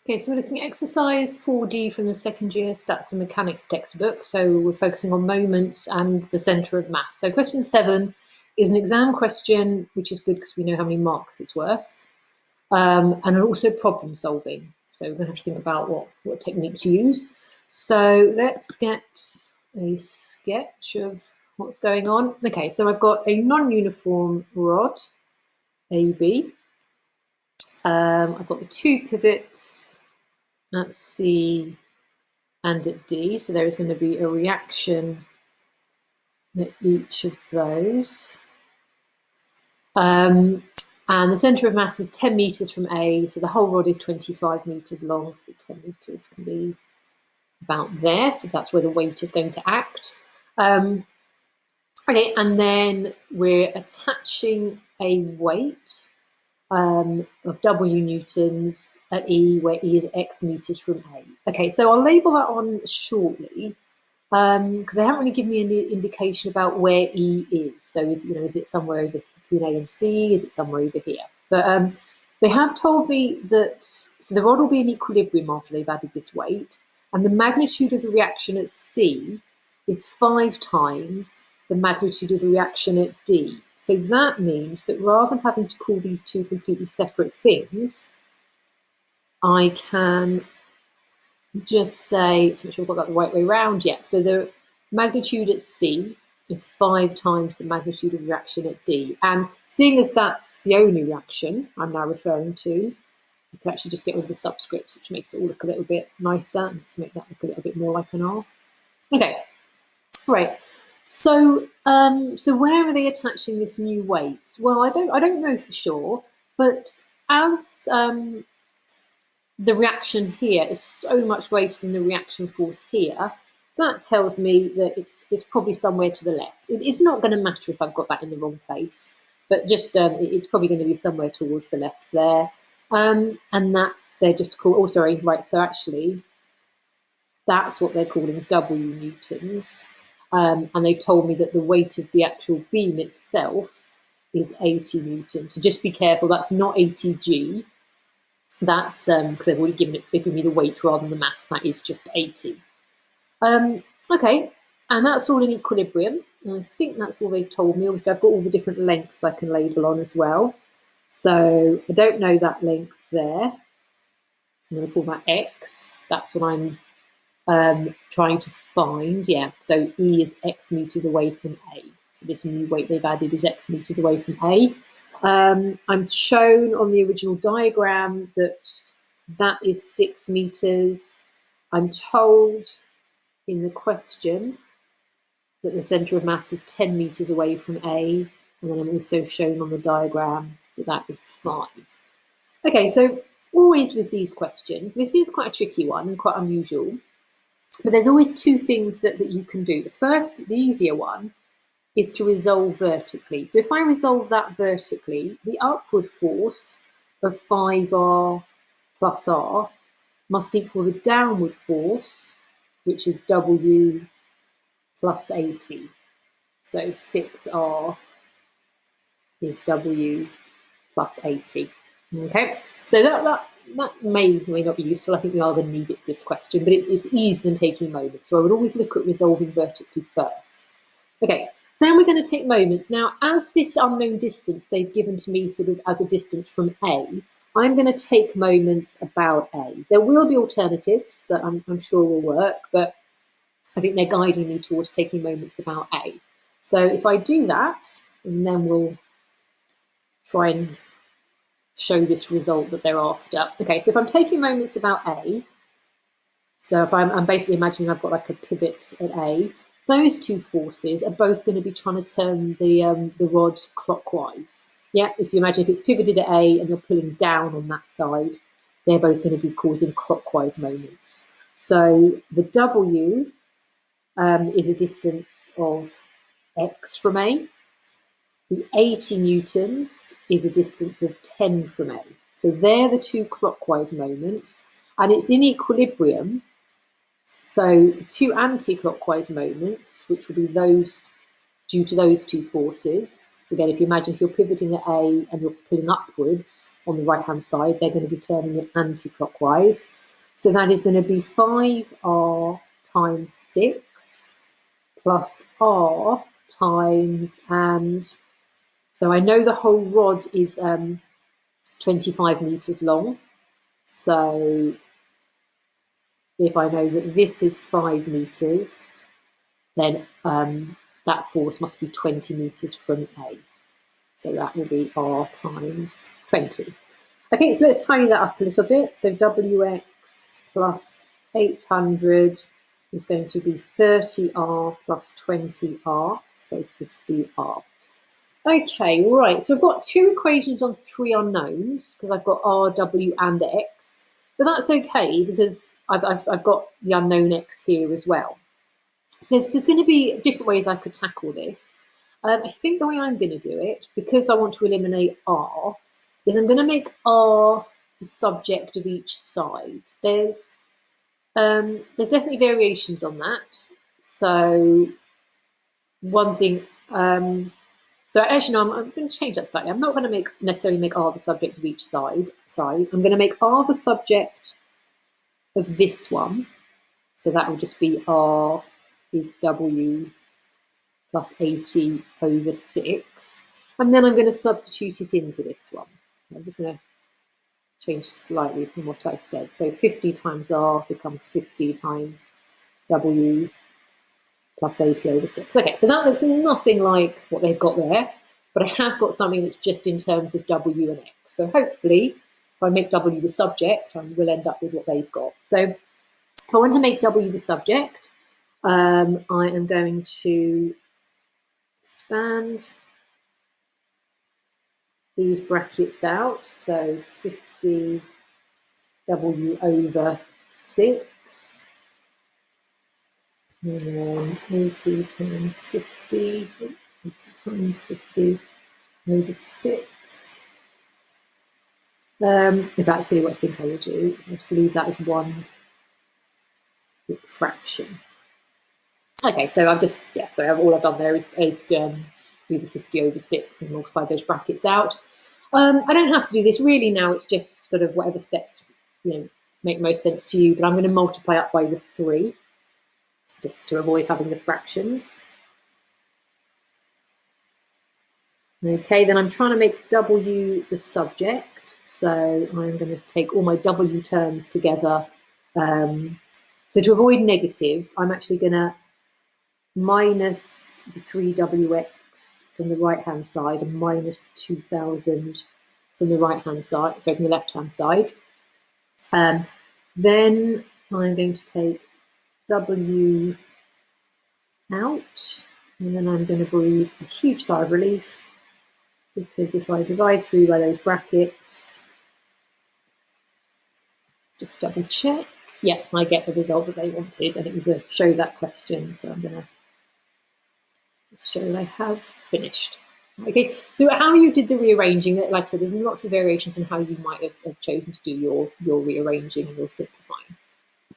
Okay, so we're looking at exercise 4D from the second year Stats and Mechanics textbook. So we're focusing on moments and the centre of mass. So question 7 is an exam question, which is good because we know how many marks it's worth, and also problem solving. So we're going to have to think about what technique to use. So let's get a sketch of what's going on. Okay, so I've got a non-uniform rod, AB. I've got the two pivots at C and at D, so there is going to be a reaction at each of those. And the centre of mass is 10 metres from A, so the whole rod is 25 metres long, so 10 metres can be about there, so that's where the weight is going to act. Okay, and then we're attaching a weight of W newtons at E, where E is X meters from A. Okay, so I'll label that on shortly because they haven't really given me any indication about where E is. So is it somewhere over between A and C? Is it somewhere over here? But they have told me that so the rod will be in equilibrium after they've added this weight, and the magnitude of the reaction at C is 5 times the magnitude of the reaction at D. So that means that rather than having to call these two completely separate things, I can just say, let's make sure I've got that the right way around. Yeah, so the magnitude at C is 5 times the magnitude of the reaction at D. And seeing as that's the only reaction I'm now referring to, I can actually just get rid of the subscripts, which makes it all look a little bit nicer. Let's make that look a little bit more like an R. Okay, right. So, so where are they attaching this new weight? Well, I don't know for sure, but as the reaction here is so much greater than the reaction force here, that tells me that it's probably somewhere to the left. It's not going to matter if I've got that in the wrong place, but just it's probably going to be somewhere towards the left there. And they're just called. Oh, sorry, right. So actually, that's what they're calling W newtons. And they've told me that the weight of the actual beam itself is 80 newtons. So just be careful, that's not 80 G. That's because they've already given me the weight rather than the mass. That is just 80. Okay, and that's all in equilibrium. And I think that's all they've told me. Obviously, I've got all the different lengths I can label on as well. So I don't know that length there. So I'm going to call that X. That's what I'm trying to find. Yeah, so E is X meters away from A. So this new weight they've added is X meters away from A. I'm shown on the original diagram that is 6 meters. I'm told in the question that the centre of mass is 10 meters away from A, and then I'm also shown on the diagram that is 5. Okay, so always with these questions, this is quite a tricky one and quite unusual. But there's always two things that you can do. The first, the easier one, is to resolve vertically. So if I resolve that vertically, the upward force of 5R plus R must equal the downward force, which is W plus 80. So 6R is W plus 80. Okay, so that may not be useful. I think we are going to need it for this question, but it's easier than taking moments. So I would always look at resolving vertically first. Okay, then we're going to take moments. Now, as this unknown distance they've given to me sort of as a distance from A, I'm going to take moments about A. There will be alternatives that I'm sure will work, but I think they're guiding me towards taking moments about A. So if I do that, and then we'll try and show this result that they're after. Okay, so if I'm taking moments about A, so if I'm basically imagining I've got like a pivot at A, those two forces are both going to be trying to turn the rod clockwise. Yeah, if you imagine if it's pivoted at A and you're pulling down on that side, they're both going to be causing clockwise moments. So the W is a distance of X from A. The 80 newtons is a distance of 10 from A. So they're the two clockwise moments, and it's in equilibrium. So the two anti-clockwise moments, which will be those due to those two forces, So again, if you imagine if you're pivoting at A and you're pulling upwards on the right-hand side, they're going to be turning it anti-clockwise. So that is going to be 5r times 6 plus r times, and so I know the whole rod is 25 meters long. So if I know that this is 5 meters, then that force must be 20 meters from A. So that will be r times 20. Okay, so let's tidy that up a little bit. So Wx plus 800 is going to be 30r plus 20r, so 50r. Okay, right, so I've got two equations on three unknowns, because I've got r, w, and x, but that's okay, because I've got the unknown x here as well. So there's going to be different ways I could tackle this. I think the way I'm going to do it, because I want to eliminate r, is I'm going to make r the subject of each side. There's definitely variations on that. So one thing, so actually no, I'm going to change that slightly. I'm not going to necessarily make r the subject of each side. I'm going to make r the subject of this one. So that will just be r is w plus 80 over 6. And then I'm going to substitute it into this one. I'm just going to change slightly from what I said. So 50 times r becomes 50 times w plus 80 over 6. Okay, so that looks nothing like what they've got there, but I have got something that's just in terms of w and x. So hopefully, if I make w the subject, I will end up with what they've got. So if I want to make w the subject, I am going to expand these brackets out. So 50 w over 6. And then 80 times 50, 80 times 50 over 6. If that's really what I think I will do, I'll just leave that as one fraction. Okay, so I've just, all I've done there is do the 50 over 6 and multiply those brackets out. I don't have to do this really now, it's just sort of whatever steps make most sense to you, but I'm going to multiply up by the 3. Just to avoid having the fractions. Okay, then I'm trying to make w the subject, so I'm going to take all my w terms together. So to avoid negatives, I'm actually going to minus the 3wx from the right-hand side and minus 2,000 from the right-hand side, so from the left-hand side. Then I'm going to take w out, and then I'm going to breathe a huge sigh of relief, because if I divide through by those brackets, just double check, yeah, I get the result that they wanted, and it was a show that question, so I'm going to just show that I have finished. Okay, so how you did the rearranging, like I said, there's lots of variations on how you might have chosen to do your rearranging and your simplifying.